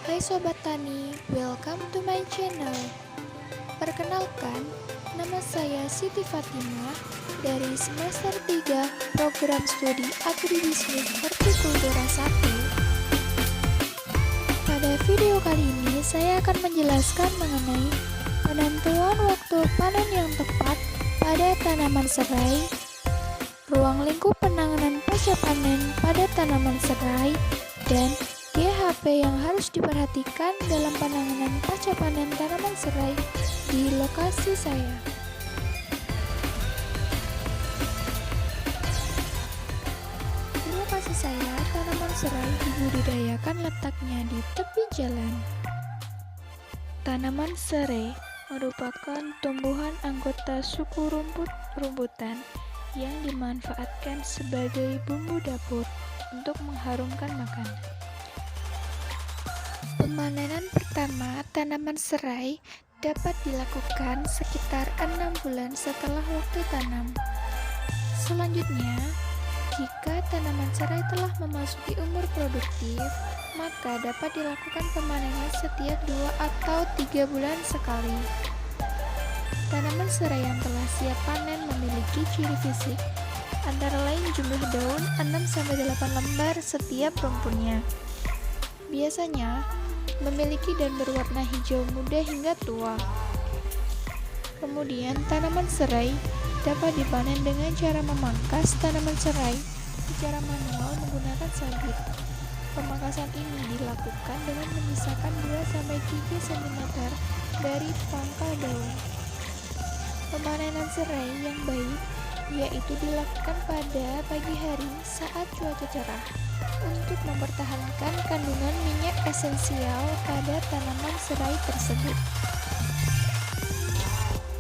Hai Sobat Tani, welcome to my channel. Perkenalkan, nama saya Siti Fatimah dari semester 3 program studi Agribisnis Hortikultura 1. Pada video kali ini, saya akan menjelaskan mengenai penentuan waktu panen yang tepat pada tanaman serai, ruang lingkup penanganan pasca panen pada tanaman serai, dan GHP yang harus diperhatikan dalam penanganan pasca panen tanaman serai di lokasi saya. Di lokasi saya, tanaman serai dibudidayakan letaknya di tepi jalan. Tanaman serai merupakan tumbuhan anggota suku rumput-rumputan yang dimanfaatkan sebagai bumbu dapur untuk mengharumkan makanan. Pemanenan pertama tanaman serai dapat dilakukan sekitar 6 bulan setelah waktu tanam. Selanjutnya, jika tanaman serai telah memasuki umur produktif, maka dapat dilakukan pemanenan setiap 2 atau 3 bulan sekali. Tanaman serai yang telah siap panen memiliki ciri fisik, antara lain jumlah daun 6-8 lembar setiap rumputnya. Biasanya, memiliki dan berwarna hijau muda hingga tua. Kemudian, tanaman serai dapat dipanen dengan cara memangkas tanaman serai secara manual menggunakan sabit. Pemangkasan ini dilakukan dengan memisahkan 2-3 cm dari pangkal daun. Pemanenan serai yang baik yaitu dilakukan pada pagi hari saat cuaca cerah untuk mempertahankan kandungan minyak esensial pada tanaman serai tersebut.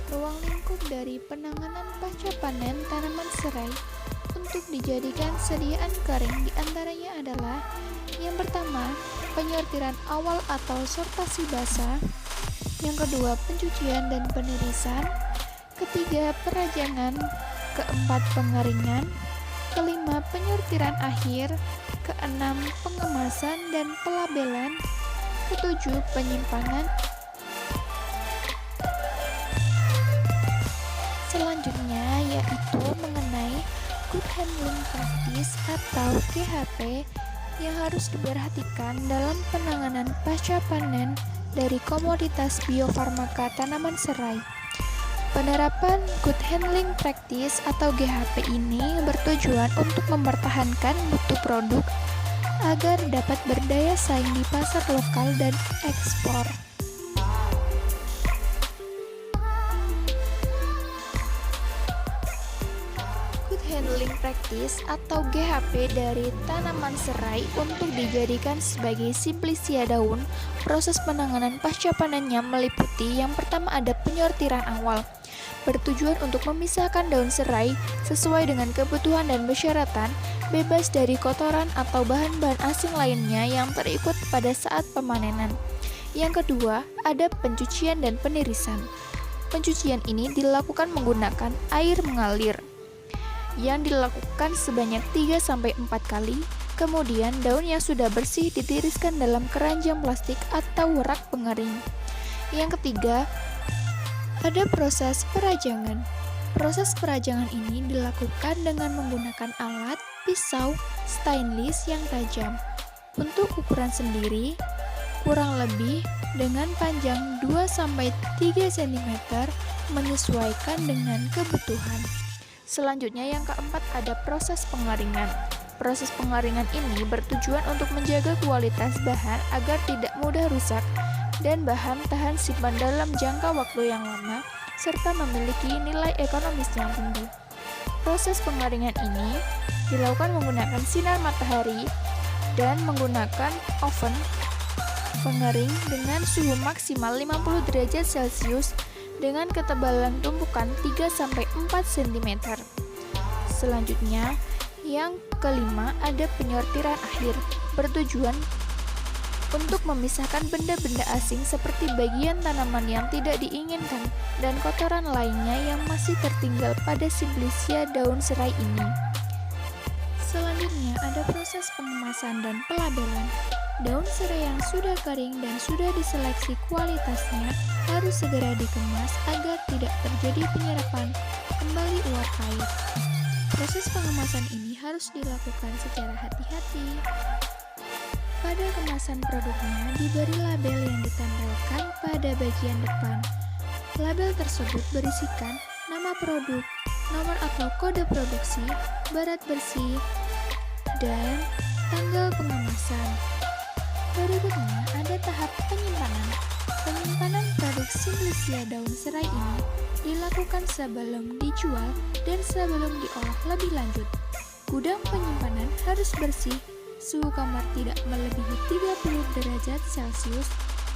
Ruang lingkup dari penanganan pasca panen tanaman serai untuk dijadikan sediaan kering diantaranya adalah: yang pertama, penyortiran awal atau sortasi basah; yang kedua, pencucian dan penirisan; ketiga, perajangan; keempat, pengeringan; kelima, penyortiran akhir; keenam, pengemasan dan pelabelan; ketujuh, penyimpanan. Selanjutnya yaitu mengenai good handling practice atau GHP yang harus diperhatikan dalam penanganan pasca panen dari komoditas biofarmaka tanaman serai. Penerapan good handling practice atau GHP ini bertujuan untuk mempertahankan mutu produk agar dapat berdaya saing di pasar lokal dan ekspor. Good handling practice atau GHP dari tanaman serai untuk dijadikan sebagai simplisia daun. Proses penanganan pasca panennya meliputi: yang pertama ada penyortiran awal, bertujuan untuk memisahkan daun serai sesuai dengan kebutuhan dan persyaratan, bebas dari kotoran atau bahan-bahan asing lainnya yang terikut pada saat pemanenan. Yang kedua, ada pencucian dan penirisan. Pencucian ini dilakukan menggunakan air mengalir yang dilakukan sebanyak 3-4 kali. Kemudian daun yang sudah bersih ditiriskan dalam keranjang plastik atau rak pengering. Yang ketiga, ada proses perajangan. Proses perajangan ini dilakukan dengan menggunakan alat pisau stainless yang tajam. Untuk ukuran sendiri, kurang lebih dengan panjang 2-3 cm menyesuaikan dengan kebutuhan. Selanjutnya yang keempat ada proses pengeringan. Proses pengeringan ini bertujuan untuk menjaga kualitas bahan agar tidak mudah rusak dan bahan tahan simpan dalam jangka waktu yang lama serta memiliki nilai ekonomis yang tinggi. Proses pengeringan ini dilakukan menggunakan sinar matahari dan menggunakan oven pengering dengan suhu maksimal 50 derajat Celcius dengan ketebalan tumpukan 3-4 cm. Selanjutnya, yang kelima ada penyortiran akhir, bertujuan untuk memisahkan benda-benda asing seperti bagian tanaman yang tidak diinginkan dan kotoran lainnya yang masih tertinggal pada simplisia daun serai ini. Selanjutnya ada proses pengemasan dan pelabelan. Daun serai yang sudah kering dan sudah diseleksi kualitasnya harus segera dikemas agar tidak terjadi penyerapan kembali uap air. Proses pengemasan ini harus dilakukan secara hati-hati. Pada kemasan produknya diberi label yang ditempelkan pada bagian depan. Label tersebut berisikan nama produk, nomor atau kode produksi, barat bersih, dan tanggal pengemasan. Berikutnya ada tahap penyimpanan. Penyimpanan produk Simplicia daun serai ini dilakukan sebelum dijual dan sebelum diolah lebih lanjut. Gudang penyimpanan harus bersih, suhu kamar tidak melebihi 30 derajat Celcius,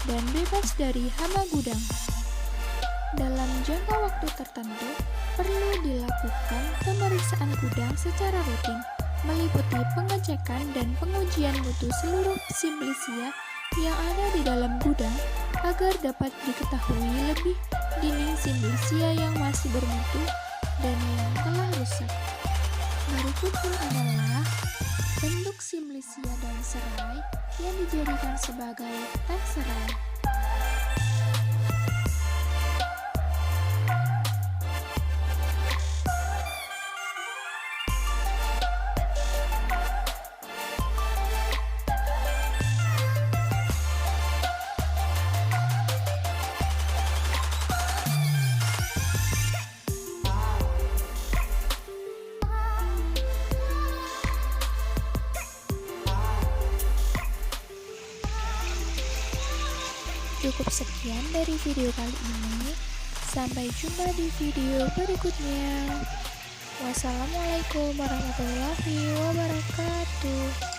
dan bebas dari hama gudang. Dalam jangka waktu tertentu, perlu dilakukan pemeriksaan gudang secara rutin, meliputi pengecekan dan pengujian mutu seluruh Simplicia yang ada di dalam gudang agar dapat diketahui lebih dini Simplicia yang masih bermutu dan yang telah rusak. Berikutnya adalah bentuk Simplicia daun serai yang dijadikan sebagai teh serai. Cukup sekian dari video kali ini. Sampai jumpa di video berikutnya. Wassalamualaikum warahmatullahi wabarakatuh.